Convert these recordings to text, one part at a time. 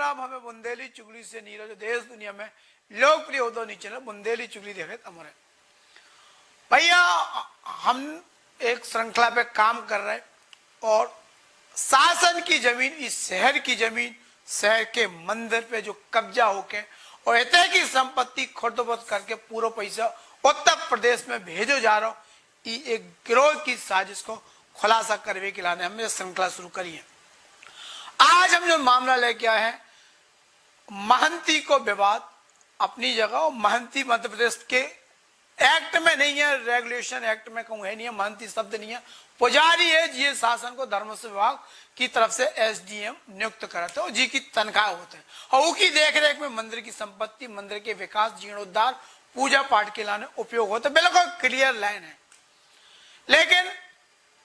राम हमें बुंदेली चुगली से नीरो, जो देश दुनिया में लोकप्रिय हो तो नीचे बुंदेली चुगली देखे अमर है। भैया हम एक श्रृंखला पे काम कर रहे और शासन की जमीन, इस शहर की जमीन, शहर के मंदिर पे जो कब्जा होके और इतने की संपत्ति खुर्दबुर्द करके पूरा पैसा उत्तर प्रदेश में भेजो जा रहा हो, ये एक गिरोह की साजिश को खुलासा करने के लिए हमने श्रृंखला शुरू करी है। आज हम जो मामला लेके आए हैं, महंती को विवाद अपनी जगह, और महंती मध्य प्रदेश के एक्ट में नहीं है, रेगुलेशन एक्ट में कहूं है नहीं है, महंती शब्द नहीं है, पुजारी है जी। शासन को धर्म से विभाग की तरफ से एसडीएम नियुक्त कराते हैं और जी की तनख्वाह होते हैं और उनकी देखरेख में मंदिर की संपत्ति, मंदिर के विकास, जीर्णोद्धार, पूजा पाठ के लाने उपयोग होते, बिल्कुल क्लियर लाइन है। लेकिन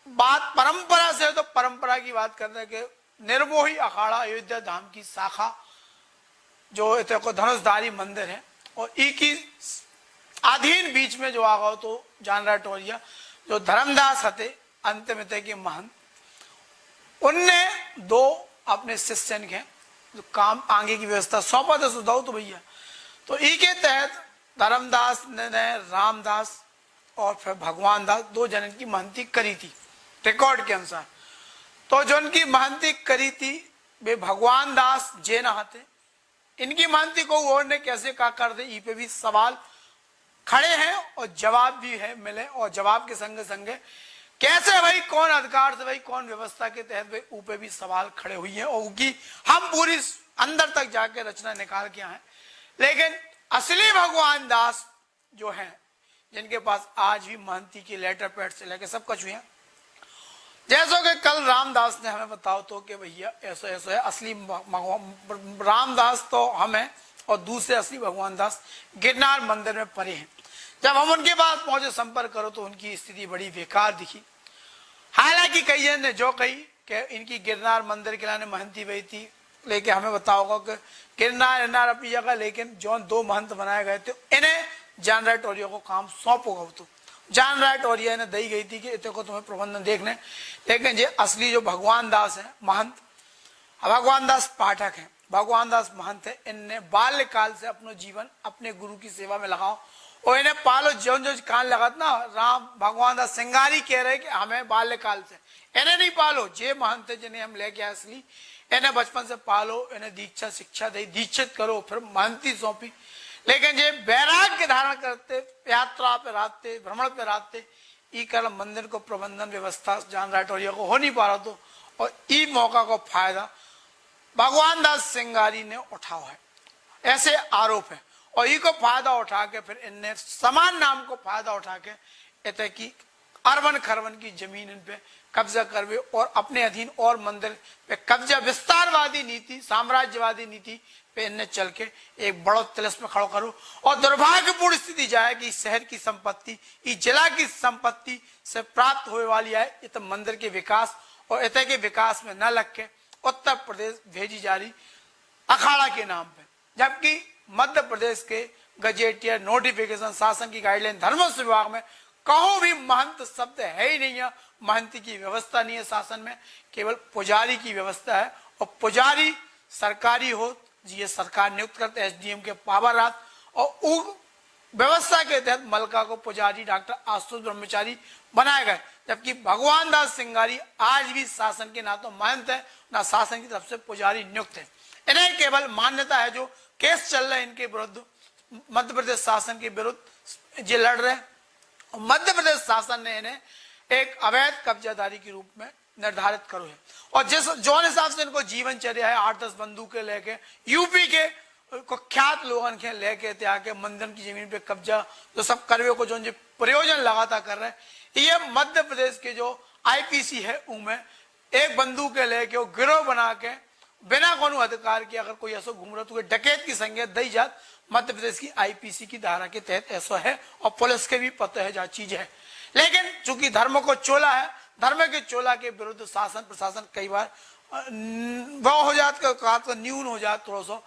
बात परंपरा से, तो परंपरा की बात करते हैं कि निर्मोही अखाड़ा अयोध्या धाम की शाखा जो धनुषधारी मंदिर है और ई की अधीन बीच में जो आगा तो जान रहा टोरिया जो धर्मदास हते अंतिम के महंत, उनने दो अपने शिष्य के जो काम आगे की व्यवस्था सौंपा था सुधाओ तो भैया, तो ई के तहत धर्मदास ने रामदास और फिर भगवान दास दो जनन की महंती करी थी रिकॉर्ड के अनुसार। तो जो उनकी महंती करी थी वे भगवान दास जे नहाते, इनकी महंती को और ने कैसे का कर दे, ई पे भी सवाल खड़े हैं और जवाब भी है मिले, और जवाब के संगे संगे कैसे भाई, कौन अधिकार से भाई, कौन व्यवस्था के तहत भाई, ऊपर भी सवाल खड़े हुई हैं और उनकी हम पूरी अंदर तक जाके रचना निकाल के आए। लेकिन असली भगवान दास जो हैं, जिनके पास आज भी महंती की लेटर पैड से लेके सब कुछ हुए हैं, जैसो कि कल रामदास ने हमें बताओ तो कि भैया ऐसा ऐसा है, असली रामदास तो हम हैं और दूसरे असली भगवान दास गिरनार मंदिर में पड़े हैं। जब हम उनके पास पहुंचे, संपर्क करो तो उनकी स्थिति बड़ी बेकार दिखी। हालांकि कई जन ने जो कही कि इनकी गिरनार मंदिर के लाने महंती बही थी, लेकिन हमें बताओगा कि गिरनार अपनी जगह, लेकिन जो दो महंत बनाए गए थे इन्हें जान राय टोरिया को काम सौंपोगा। तो जान राय टोरिया ने दी गई थी कि इतने को तुम्हें प्रबंधन देखने, लेकिन ये असली जो भगवान दास है महंत, भगवान दास पाठक है, भगवान दास महंत है, इनने बाल्यकाल से अपना जीवन अपने गुरु की सेवा में लगाओ और इन्हें पालो। जो जो कान लगा ना राम भगवान दास सिंगारी कह रहे कि हमें बाल्यकाल से इन्हें नहीं पालो, जे महंत है जिन्हें हम लेके आए असली, इन्हें बचपन से पालो, इन्हें दीक्षा शिक्षा दे, दीक्षित करो, फिर महंती सौंपी। लेकिन जे वैराग्य धारण करते, यात्रा पे रहते, भ्रमण पे रहते, ई कल मंदिर को प्रबंधन व्यवस्था जान राय टोरिया को हो नहीं पा रहा। तो और ई मौका को फायदा भगवान दास सिंगारी ने उठाओ है, ऐसे आरोप है, और ई को फायदा उठा के फिर इनने समान नाम को फायदा उठा के इतने की अरबन खरबन की जमीन इन पे कब्जा करवे और अपने अधीन और मंदिर पे कब्जा, विस्तारवादी नीति, साम्राज्यवादी नीति पे इनने चल के एक बड़ो तिलस्म खड़ो करो। और दुर्भाग्यपूर्ण स्थिति जाए कि इस शहर की संपत्ति, इस जिला की संपत्ति से प्राप्त होने वाली है इत मंदिर के विकास, और इतने के विकास में न लग के उत्तर प्रदेश भेजी जा रही अखाड़ा के नाम पे, जबकि मध्य प्रदेश के गजेटियर नोटिफिकेशन, शासन की गाइडलाइन, धर्म विभाग में कहीं भी महंत शब्द है ही नहीं है, महंती की व्यवस्था नहीं है शासन में, केवल पुजारी की व्यवस्था है। और पुजारी सरकारी हो, ये सरकार नियुक्त करते एसडीएम के पावर रात, और व्यवस्था के तहत मलका को पुजारी डॉक्टर आशुतोष ब्रह्मचारी बनाए गए, जबकि भगवान दास सिंगारी आज भी शासन के ना तो महंत है ना शासन की तरफ से पुजारी नियुक्त है। इन्हें केवल मान्यता है, जो केस चल रहा है इनके विरुद्ध, मध्य प्रदेश शासन के विरुद्ध ये लड़ रहे हैं, मध्य प्रदेश शासन ने इन्हें एक अवैध कब्जादारी के रूप में निर्धारित करो है। और जिस जो हिसाब से इनको जीवनचर्या है, 8-10 बंदूकें लेके यूपी के कुख्यात लोगों के लेके के मंदिर की जमीन पे कब्जा जो सब करवे को जो प्रयोजन लगातार कर रहे हैं, ये मध्य प्रदेश के जो आईपीसी है उनमें एक बंदूकें लेके गिरोह बना के बिना कोनो अधिकार के अगर कोई ऐसा घूम रहा तो डकैत की संज्ञा दी जात, मध्य प्रदेश की आईपीसी की धारा के तहत ऐसा है और पुलिस के भी पता है जहाँ चीज है। लेकिन चूंकि धर्म को चोला है, धर्म के चोला के विरुद्ध शासन प्रशासन कई बार वह हो जात का न्यून हो जात, थोड़ा सा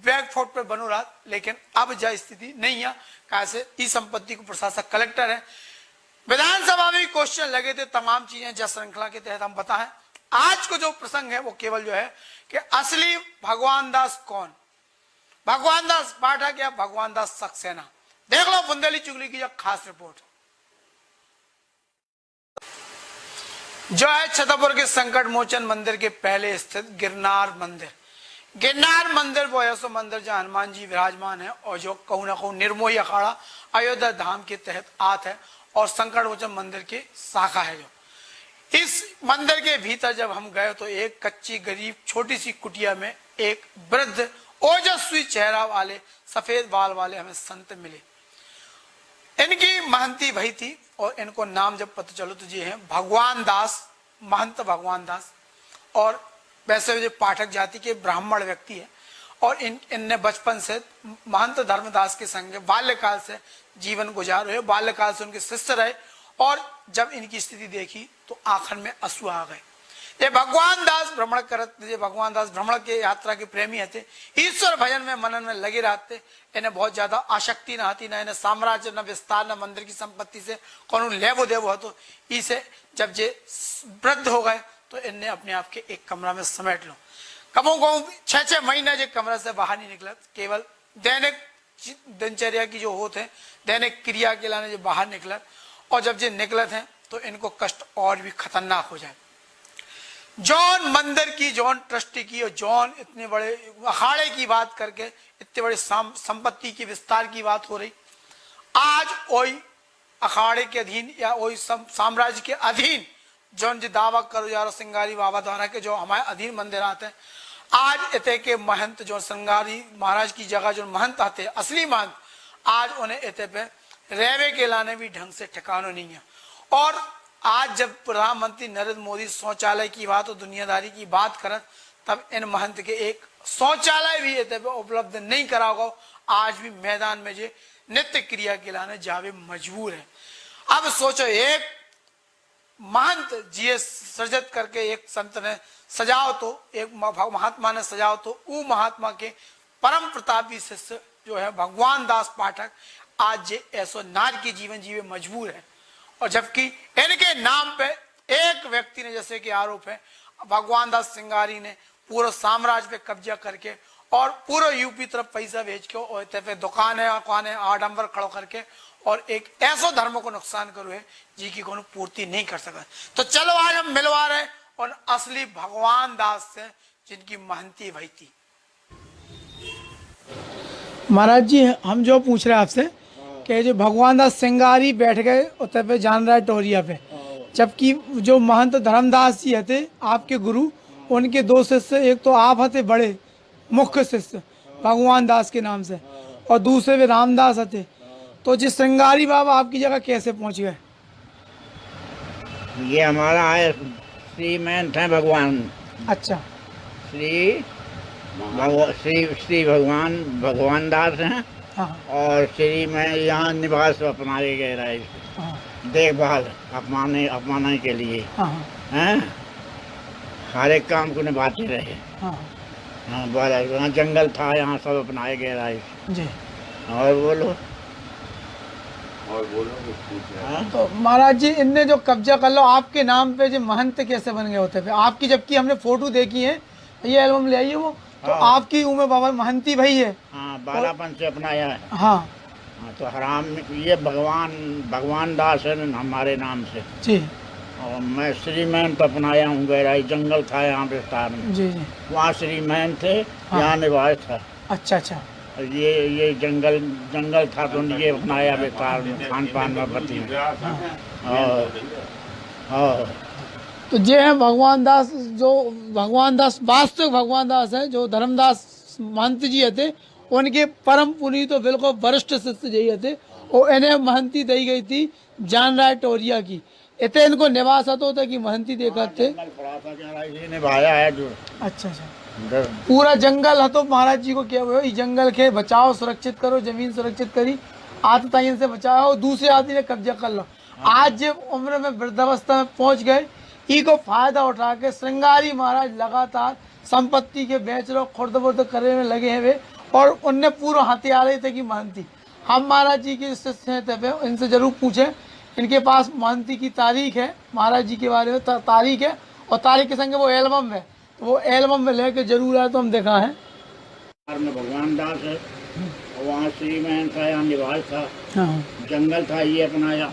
बैकफुट पे बनो रहा। लेकिन अब जा स्थिति नहीं है, कैसे इस संपत्ति को प्रशासक कलेक्टर है। विधानसभा में क्वेश्चन लगे थे, तमाम चीजें जस श्रृंखला के तहत हम बताएं। आज को जो प्रसंग है वो केवल जो है कि असली भगवान दास कौन, भगवान दास पाठक या भगवान दास सक्सेना। देख लो बुंदेली चुगली की यह खास रिपोर्ट जो है छतरपुर के संकट मोचन मंदिर के पहले स्थित गिरनार मंदिर। गिरनार मंदिर वो ऐसा मंदिर जहां हनुमान जी विराजमान है और जो कहूं ना कहूं निर्मोही अखाड़ा अयोध्या धाम के तहत आत है और संकट मोचन मंदिर की शाखा है। जो इस मंदिर के भीतर जब हम गए तो एक कच्ची गरीब छोटी सी कुटिया में एक वृद्ध ओजस्वी चेहरा वाले सफेद बाल वाले हमें संत मिले। इनकी महंती भई थी और इनको नाम जब पता चलो तो ये है भगवान दास, महंत भगवान दास। और वैसे जो पाठक जाति के ब्राह्मण व्यक्ति है और इनने बचपन से महंत धर्मदास के संग बाल्यकाल से जीवन गुजार रहे, बाल्यकाल से उनके शिष्य रहे और जब इनकी स्थिति देखी तो आंखन में आंसू आ गए। ये भगवान दास भ्रमण करते, ये भगवान दास भ्रमण के यात्रा के प्रेमी थे, ईश्वर भजन में मनन में लगे रहते। इन्हें बहुत ज्यादा आसक्ति न आती, न इन्हें साम्राज्य न विस्तार न मंदिर की संपत्ति से कौन लेवो देवो हो। तो इसे जब ये वृद्ध हो गए तो इन्हें अपने आप के एक कमरा में समेट लो। कमों को 6-6 महीने जो कमरा से बाहर नहीं निकला, केवल दैनिक दिनचर्या की जो होते हैं दैनिक क्रिया के लाने जो बाहर निकला। और जब ये निकलत हैं तो इनको कष्ट और भी खतरनाक हो जाए। जॉन मंदिर की, जॉन ट्रस्टी की और जॉन इतने बड़े अखाड़े की बात करके इतने बड़े संपत्ति की विस्तार की बात हो रही। आज वही अखाड़े के अधीन या वही साम्राज्य के अधीन जौन जी दावा करो यारो सिंगारी बाबा द्वारा के जो हमारे अधीन मंदिर आते हैं, आज इतने के महंत जो सिंगारी महाराज की जगह जो महंत आते हैं असली महंत, आज उन्हें इतने पे रहने के लाने भी ढंग से ठिकाना नहीं है। और आज जब प्रधानमंत्री नरेंद्र मोदी शौचालय की बात और दुनियादारी की बात करत, तब इन महंत के एक शौचालय भी इतने पे उपलब्ध नहीं करा होगा। आज भी मैदान में जो नित्य क्रिया के लाने जावे मजबूर है। अब सोचो एक महंत जी सृजित करके एक संत ने सजाओ तो, एक महात्मा ने सजाओ तो वो महात्मा के परम प्रतापी शिष्य जो है भगवान दास पाठक आज जे ऐसो नार की जीवन जीवे मजबूर है। और जबकि इनके नाम पे एक व्यक्ति ने जैसे कि आरोप है भगवान दास सिंगारी ने पूरा साम्राज्य पे कब्जा करके और पूरा यूपी तरफ पैसा भेज के और पे दुकानें आडंबर खड़ो करके और एक ऐसा धर्म को नुकसान करो है जी की कोनो पूर्ति नहीं कर सका। तो चलो आज हम मिलवा रहे और असली भगवान दास से जिनकी महंती भई थी। महाराज जी हम जो पूछ रहे हैं आपसे कि जो भगवान दास सिंगारी बैठ गए उत्तर पे जान रहा है टोरिया पे, जबकि जो महंत धर्मदास जी थे आपके गुरु, उनके 2 शिष्य, एक तो आप थे बड़े मुख्य शिष्य भगवान दास के नाम से और दूसरे भी रामदास थे। तो जिस श्रृंगारी बाबा आपकी जगह कैसे पहुंच गए? ये हमारा है श्रीमंत है भगवान। अच्छा, श्री भगवान दास हैं। हाँ। और श्री में यहाँ निवास अपनाए गए रहे, हाँ। देखभाल अपनाने के लिए, हाँ। हैं हर एक काम को निभाते रहे। हाँ। हाँ, वहाँ जंगल था, यहाँ सब अपनाए गए रहे जी। और बोलो हाँ? तो महाराज जी इनने जो कब्जा कर लो आपके नाम पे जो महंत कैसे बन गए होते थे आपकी? जबकि हमने फोटो देखी है, ये एल्बम ले आइए वो, तो हाँ। आपकी उम्र बाबा महंती भाई है। हाँ, बालापन से अपनाया है। हाँ। हाँ, तो हराम ये भगवान दास है हमारे नाम से जी। और मैं श्रीमंत अपनाया हूँ। गहराई जंगल था यहाँ विस्तार में, जी जी। वहाँ श्रीमंत थे। हाँ। यहाँ निवास था। अच्छा अच्छा। ये जंगल था तो ये अपनाया विस्तार में, खान पान में बती। और तो ये है भगवान दास, जो भगवान दास वास्तविक भगवान दास है, जो धर्मदास महंत जी थे उनके परम पुनीत तो बिल्कुल वरिष्ठ शिष्य जी थे और इन्हें महंती दी गई थी जान राय टोरिया की। इतने इनको निवास होता कि महंती देखा थे। निभाया है जो। अच्छा अच्छा। पूरा जंगल है तो महाराज जी को क्या हुआ, इस जंगल के बचाओ, सुरक्षित करो, जमीन सुरक्षित करी, आतताइन से बचाओ, दूसरे आदमी ने कब्जा कर लो। आज जब उम्र में वृद्धावस्था में पहुंच गए, ई को फायदा उठा के श्रृंगारी महाराज लगातार संपत्ति के बेच लो खुर्द बुर्द करने में लगे हैं वे, और उनने पूरा हथियार थे कि महंती हम महाराज जी के शिष्य थे, इनसे जरूर पूछें। इनके पास महंती की तारीख है, महाराज जी के बारे में तारीख है और तारीख के संग वो एल्बम है तो वो एल्बम में लेके जरूर आए तो हम देखा है। में भगवान दास है, और वहाँ श्री महन था, यहाँ निवास था, हाँ जंगल था ये अपनाया,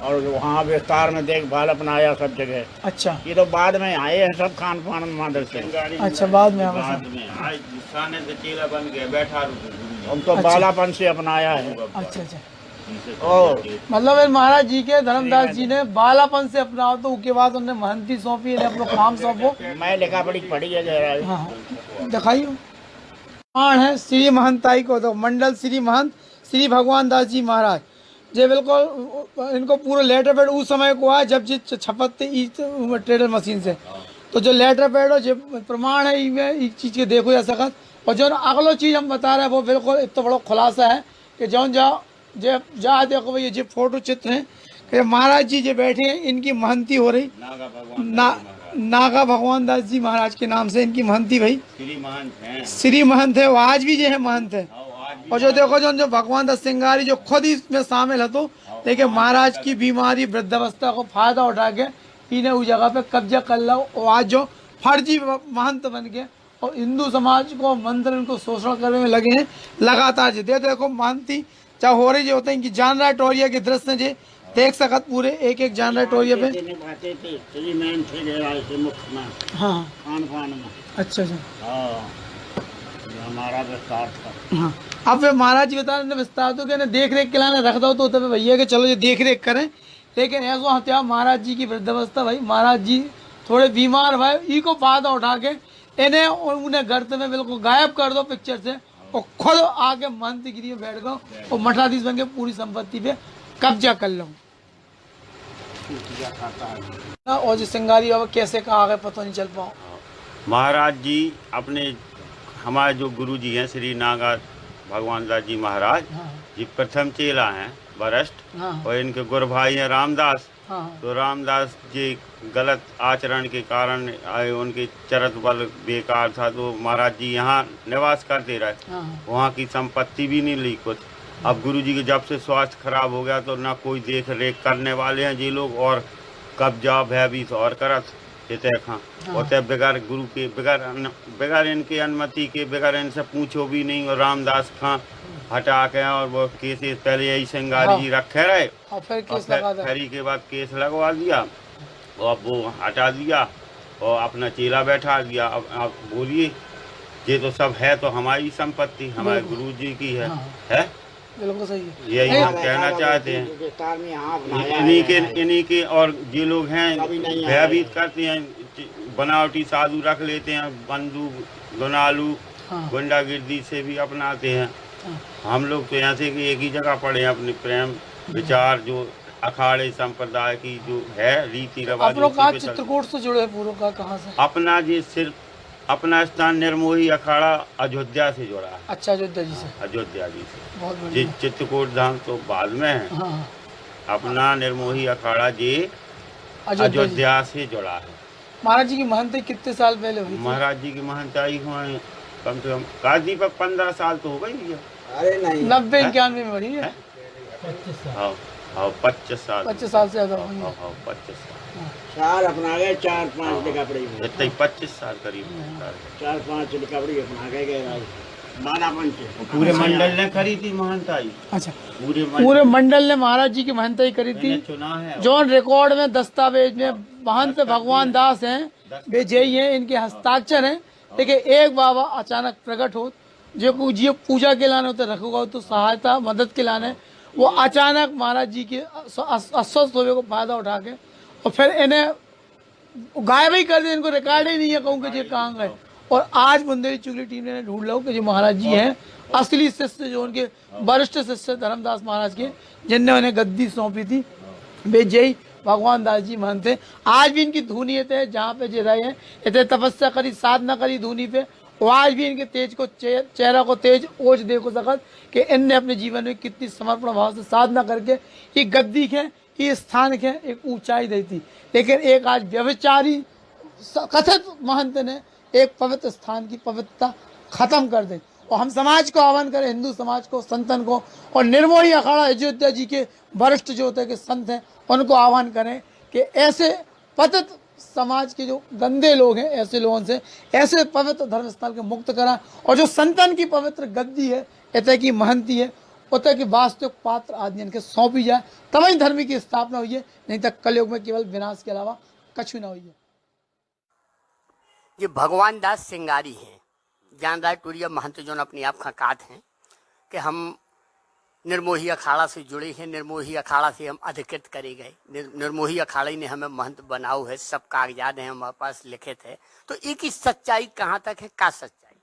और वहाँ विस्तार में देखभाल अपनाया सब जगह। अच्छा ये तो बाद में आए हैं सब खान पान मादर से। अच्छा, बाद में आवा बाद में आज साने से चेला बन गया, बैठा रुको। हम तो बालापन से अपनाया है। अच्छा अच्छा, ओ मतलब ये महाराज जी के धर्मदास जी ने बालापन से अपना, तो उसके बाद उन्हें महंती सौंपी, इन्हें अपना काम सौंपो। मैं लिखा पढ़ी है जरा। हाँ दिखाइए। प्रमाण है श्री महंताई को, तो मंडल श्री महंत श्री भगवान दास जी महाराज जे बिल्कुल इनको पूरा लेटर पैड उस समय को है जब जी छपत ट्रेडर मशीन से, तो जो लेटर पैड हो जो प्रमाण है इस चीज़ के देखो जा सकत। और जो अगलो चीज़ हम बता रहे हैं वो बिल्कुल इतना बड़ा खुलासा है कि जौन जाओ जा देखो भैया जो फोटो चित्र हैं कि महाराज जी जो बैठे हैं इनकी महंती हो रही, नागा भगवान दास जी महाराज के नाम से इनकी महंती भाई श्री महंत है, वो आज भी जो है महंत है। और जो देखो जो भगवान दास सिंगारी जो खुद ही इसमें शामिल है, तो देखिए महाराज की बीमारी वृद्धावस्था को फायदा उठा के इन्हें उस जगह पे कब्जा कर लो, और आज जो फर्जी महंत बन के और हिंदू समाज को मंत्र इनको शोषण करने में लगे हैं लगातार। जी देखो महंती चाहे हो रही जो होते हैं कि जानरा टोरिया के दृश्य जे देख सकत पूरे एक एक जानरा टोरिया पे। हाँ खान में। अच्छा अच्छा, हमारा विस्तार था। हाँ अब वे महाराज जी बता रहे विस्तार तो कहने देख रेख के लाने रख दो, तो भैया के चलो ये देख रेख करें, लेकिन ऐसा हत्या महाराज जी की वृद्धावस्था भाई, महाराज जी थोड़े बीमार भाई ई को फायदा उठा के इन्हें उन्हें घर में बिल्कुल गायब कर दो पिक्चर से, और खुद आके महंतगिरी में बैठ गो और मठाधीश बन के पूरी संपत्ति पे कब्जा कर लो। और जो सिंगारी बाबा कैसे कहा आगे पता नहीं चल पाओ। महाराज जी अपने हमारे जो गुरु जी हैं श्री नागा भगवान दास जी महाराज जी प्रथम चेला हैं वरिष्ठ, और इनके गुरु भाई हैं रामदास। तो रामदास जी गलत आचरण के कारण उनके चरत बल बेकार था, तो महाराज जी यहाँ निवास करते रहे, वहाँ की संपत्ति भी नहीं ली कुछ। अब गुरु जी के जब से स्वास्थ्य खराब हो गया तो ना कोई देख रेख करने वाले हैं जी लोग, और कब्जा भयभीत और करत खां और तब बगैर गुरु के बगैर इनके अनुमति के बगैर इनसे पूछो भी नहीं, और रामदास खां हटा के और वो केस पहले यही सिंगारी जी रखे रहे, और फिर फेरी के बाद केस लगवा दिया और अब वो हटा दिया और अपना चेला बैठा दिया। अब आप बोलिए ये तो सब है तो हमारी संपत्ति हमारे गुरु जी की है, है बिल्कुल सही है, यही हम कहना चाहते हैं। इन्हीं के और ये लोग हैं भयभीत करते हैं, बनावटी साधु रख लेते हैं, बंदूक गुनालू गुंडागिर्दी से भी अपनाते हैं। हम लोग तो यहाँ से कि एक ही जगह पढ़े हैं, अपने प्रेम विचार जो अखाड़े संप्रदाय की जो है रीति रिवाज। चित्रकूट से जुड़े पूर्व का कहाँ से? अपना जी सिर्फ अपना स्थान निर्मोही अखाड़ा अयोध्या से जुड़ा है। अच्छा, अयोध्या जी से? अयोध्या जी से। जी चित्रकूट धाम तो बाद में है। हाँ। अपना निर्मोही अखाड़ा जी अयोध्या से जुड़ा है। महाराज जी की महंताई कितने साल पहले हुई? महाराज जी की महंताई हुई कम से कम काजी पर 15 साल तो हो गई है। अरे नहीं 90-91 में बढ़ी है। 25 साल। 25 साल से ज्यादा हुई है। 25 साल अपना गए, 4-5 लिखा पड़ी इतने 25 साल करीब 4-5 लिखा पड़ी अपना गए बालापन से। पूरे मंडल ने करी थी महंताई। अच्छा, पूरे मंडल ने महाराज जी की महंताई करी थी। चुना है जो रिकॉर्ड में दस्तावेज में महंत भगवान दास हैं, वे जय हैं, इनके हस्ताक्षर हैं। देखिए एक बाबा अचानक प्रकट हो जो पूजा के लाने होते रखोगा तो सहायता मदद के लाने, वो अचानक महाराज जी के अस्वस्थ होने को फायदा उठा के और फिर इन्हें गायब ही कर दिया, इनको रिकॉर्ड ही नहीं है कहूँ कि ये कहाँ गए। और आज बुंदेली चुगली टीम ने ढूंढ लो कि जो महाराज जी हैं असली शिष्य, जो उनके वरिष्ठ शिष्य धर्मदास महाराज के, जिनने उन्हें गद्दी सौंपी थी, वे जय भगवान दास जी महंत थे। आज भी इनकी धुनी है जहाँ पे जे रहे हैं, इतने तपस्या करी साधना करी धुनी पे, और आज भी इनके तेज को चेहरा को तेज ओझ देखो सकत कि इनने अपने जीवन में कितनी समर्पण भाव से साधना करके ये गद्दी के ये स्थान के एक ऊंचाई दी थी। लेकिन एक आज व्यभिचारी कथित महंत ने एक पवित्र स्थान की पवित्रता खत्म कर दी। और हम समाज को आह्वान करें, हिंदू समाज को, संतन को, और निर्मोही अखाड़ा अयोध्या जी के वरिष्ठ जो होते हैं कि संत हैं, उनको आह्वान करें कि ऐसे पतित समाज के जो गंदे लोग हैं ऐसे लोगों से ऐसे पवित्र धर्म स्थल के मुक्त करा, और जो संतन की पवित्र गद्दी है इतने की महंती है उतने की वास्तविक पात्र आदि इनके सौंपी जाए, तभी धर्म की स्थापना हुई है, नहीं तक कलयुग में केवल विनाश के अलावा कछु ना हुई है। ये भगवान दास सिंगारी हैं, जान राय टूरिया महंत जो अपने आप खकात हैं कि हम निर्मोही अखाड़ा से जुड़े हैं, निर्मोही अखाड़ा से हम अधिकृत करे गए, निर्मोही अखाड़ा ने हमें महंत बनाओ है, सब कागजात हैं हमारे पास लिखित है। तो एक ही सच्चाई कहाँ तक है, का सच्चाई?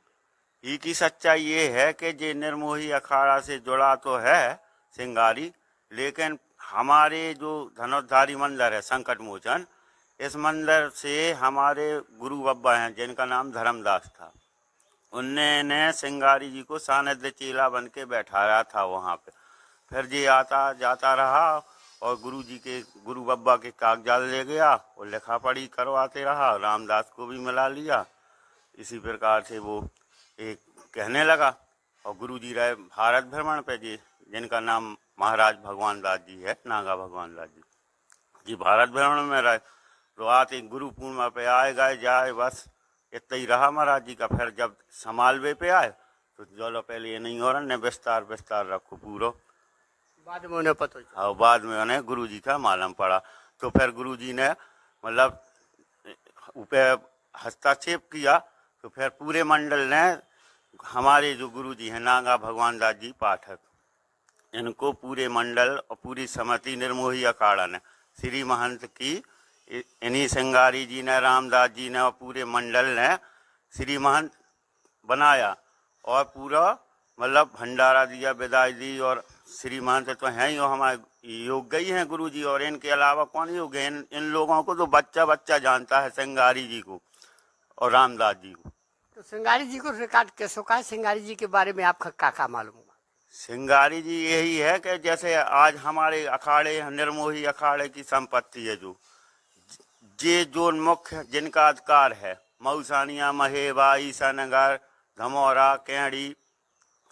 एक ही सच्चाई ये है कि जे निर्मोही अखाड़ा से जुड़ा तो है सिंगारी, लेकिन हमारे जो धनुर्धारी मंदिर है संकट मोचन, इस मंदिर से हमारे गुरु बब्बा हैं जिनका नाम धर्मदास था, उन्होंने सिंगारी जी को सानिध्य चेला बन के बैठाया था वहाँ पे। फिर जी आता जाता रहा और गुरु जी के गुरु बब्बा के कागजात ले गया और लिखा पढ़ी करवाते रहा, रामदास को भी मिला लिया। इसी प्रकार से वो एक कहने लगा और गुरु जी रहे भारत भ्रमण पे जी, जिनका नाम महाराज भगवान दास जी है, नागा भगवान दास जी भारत भ्रमण में रहे। तो आते गुरु पूर्णिमा पे आए गए जाए, बस इतना ही रहा महाराज जी का। फिर जब समालवे पे आए तो चलो पहले ये नहीं हो रहा, ने विस्तार रखो पूरा, बाद में उन्हें पता चला। और बाद में उन्हें गुरु जी का मालूम पड़ा। तो फिर गुरु जी ने मतलब ऊपर हस्तक्षेप किया, तो फिर पूरे मंडल ने हमारे जो गुरु जी हैं नागा भगवान दास जी पाठक, इनको पूरे मंडल और पूरी समिति निर्मोही अखाड़ा ने श्री महंत की इन्हीं सिंगारी जी ने, रामदास जी ने और पूरे मंडल ने श्री महंत बनाया और पूरा मतलब भंडारा दिया, विदाई दी। और श्री महंत तो हैं ही, हमारे योग गई हैं गुरु जी, और इनके अलावा कौन योग है? इन लोगों को तो बच्चा जानता है सिंगारी जी को और रामदास जी को। तो सिंगारी जी को रिकॉर्ड कैसे का, सिंगारी जी के बारे में आपका क्या मालूम हुआ? सिंगारी जी यही है कि जैसे आज हमारे अखाड़े निर्मोही अखाड़े की संपत्ति है, जो मुख्य जिनका अधिकार है, मऊसानिया, महेवा, ईसानगर, धमौरा, केहड़ी,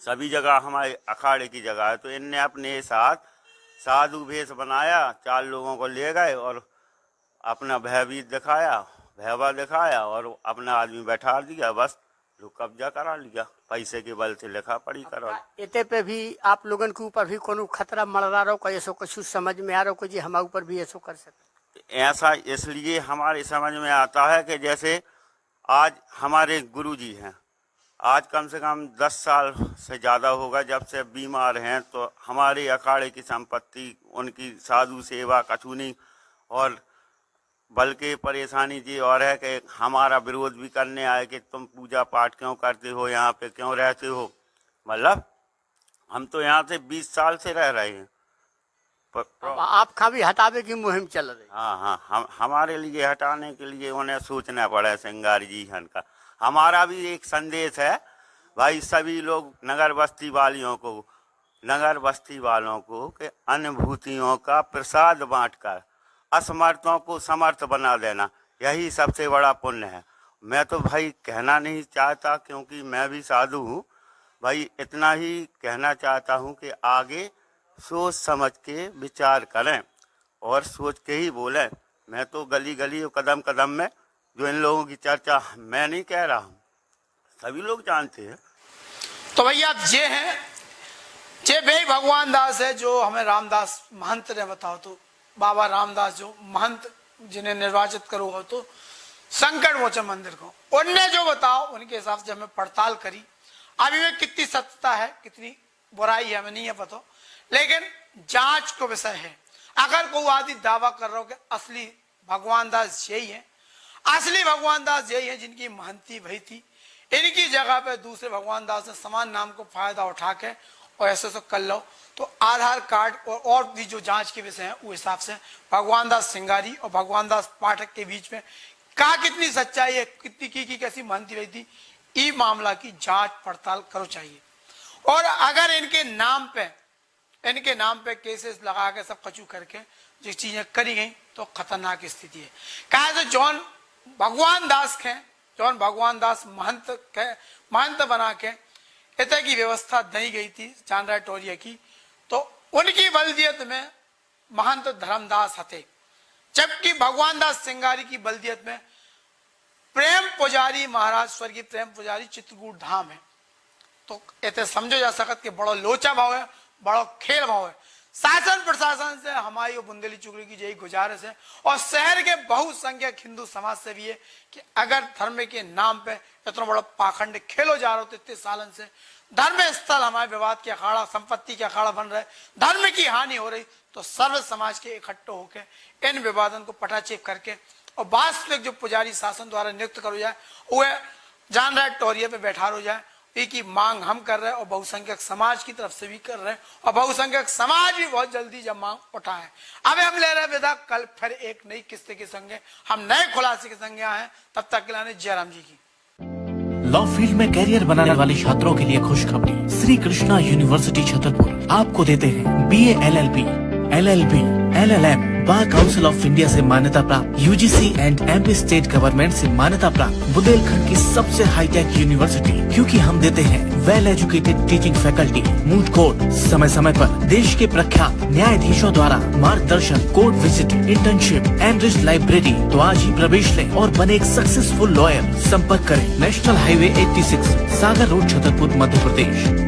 सभी जगह हमारे अखाड़े की जगह है। तो इनने अपने साथ साधु भेष बनाया, 4 लोगों को ले गए और अपना भयभीत भैवा दिखाया और अपना आदमी बैठा दिया, बस जो कब्जा करा लिया, पैसे के बल से लिखा पढ़ी करा। इते पे भी आप लोगन के ऊपर भी कोनो खतरा मरदा रहो, कोई ऐसा कुछ समझ में आ रहा हो जी हमारे ऊपर भी ऐसा कर सकते? ऐसा इसलिए हमारे समझ में आता है कि जैसे आज हमारे गुरु जी हैं, आज कम से कम 10 साल से ज़्यादा होगा जब से बीमार हैं, तो हमारे अखाड़े की संपत्ति, उनकी साधु सेवा कछु नहीं, और बल्कि परेशानी जी और है कि हमारा विरोध भी करने आए कि तुम पूजा पाठ क्यों करते हो, यहाँ पे क्यों रहते हो। मतलब हम तो यहाँ से 20 साल से रह रहे हैं। आपका भी हटावे की मुहिम चल रही? हाँ, हमारे लिए हटाने के लिए उन्हें सोचना पड़ा है सिंगारी जी का। हमारा भी एक संदेश है भाई, सभी लोग नगर बस्ती वालों को कि अनुभूतियों का प्रसाद बांटकर असमर्थों को समर्थ बना देना, यही सबसे बड़ा पुण्य है। मैं तो भाई कहना नहीं चाहता क्योंकि मैं भी साधु हूँ भाई, इतना ही कहना चाहता हूँ कि आगे सोच समझ के विचार करें और सोच के ही बोलें। मैं तो गली और कदम कदम में जो इन लोगों की चर्चा मैं नहीं कह रहा हूँ, सभी लोग जानते हैं। तो भैया ये हैं, ये भाई भगवान दास है जो हमें रामदास महंत ने बताओ, तो बाबा रामदास जो महंत जिन्हें निर्वाचित करो हो तो संकट मोचन मंदिर को, उनने जो बताओ उनके हिसाब से हमें पड़ताल करी। अभी में कितनी सत्यता है कितनी बुराई है हमें नहीं है पता, लेकिन जांच को विषय है। अगर कोई आदमी दावा कर रहा हो कि असली भगवान दास यही है, असली भगवान दास यही है जिनकी महंती भई थी, इनकी जगह पे दूसरे भगवान दास ने समान नाम को फायदा उठा के और ऐसे तो कर लो, तो आधार कार्ड और भी जो जांच के विषय है उस हिसाब से भगवान दास सिंगारी और भगवान दास पाठक के बीच में कहा कितनी सच्चाई है, कितनी की कैसी महंती रही थी, ई मामला की जांच पड़ताल करो चाहिए। और अगर इनके नाम पे केसेस लगा के सब कचू करके जो चीजें करी गई तो खतरनाक स्थिति है। कहा तो जॉन भगवान दास महंत बना के इतने की व्यवस्था दी गई थी चांद्रा टोरिया की, तो उनकी बलदियत में महंत धर्मदास हते जबकि भगवान दास सिंगारी की बल्दियत में प्रेम पुजारी महाराज स्वर्गीय प्रेम पुजारी चित्रकूट धाम है। तो ऐसे समझो जा सकत कि बड़ो लोचा भाव है, बड़ो खेल भाव है। शासन प्रशासन से हमारी और बुंदेली चुगली की यही गुजारिश है और शहर के बहुसंख्यक हिंदू समाज से भी है कि अगर धर्म के नाम पे इतना बड़ा पाखंड खेलो जा रहे हो तो इतने सालन से धर्म स्थल हमारे विवाद के अखाड़ा, संपत्ति के अखाड़ा बन रहे, धर्म की हानि हो रही, तो सर्व समाज के इकट्ठे होकर इन विवादन को पटाचेप करके और वास्तविक जो पुजारी शासन द्वारा नियुक्त करो जाए वह जान रहा टोरिया पे बैठा हो जाए। की मांग हम कर रहे हैं और बहुसंख्यक समाज की तरफ से भी कर रहे हैं और बहुसंख्यक समाज भी बहुत जल्दी जब मांग उठाए। अब हम ले रहे हैं विदा, कल फिर एक नई किस्से के संगे हम नए खुलासे के संगे आए हैं। तब तक के लिए जयराम जी की। लॉ फील्ड में कैरियर बनाने वाले छात्रों के लिए खुशखबरी। श्री कृष्णा यूनिवर्सिटी छतरपुर आपको देते हैं BA LLB, LLB, LLM bar council of India से मान्यता प्राप्त, UGC and MP state government से मान्यता प्राप्त बुंदेलखंड की सबसे हाईटेक यूनिवर्सिटी, क्योंकि हम देते हैं well educated teaching faculty, moot court समय समय पर देश के प्रख्यात न्यायाधीशों द्वारा मार्गदर्शन, court visit, internship, enriched library. तो आज ही प्रवेश लें और बने एक सक्सेसफुल लॉयर। संपर्क करें नेशनल हाईवे 86 सागर रोड छतरपुर मध्य प्रदेश।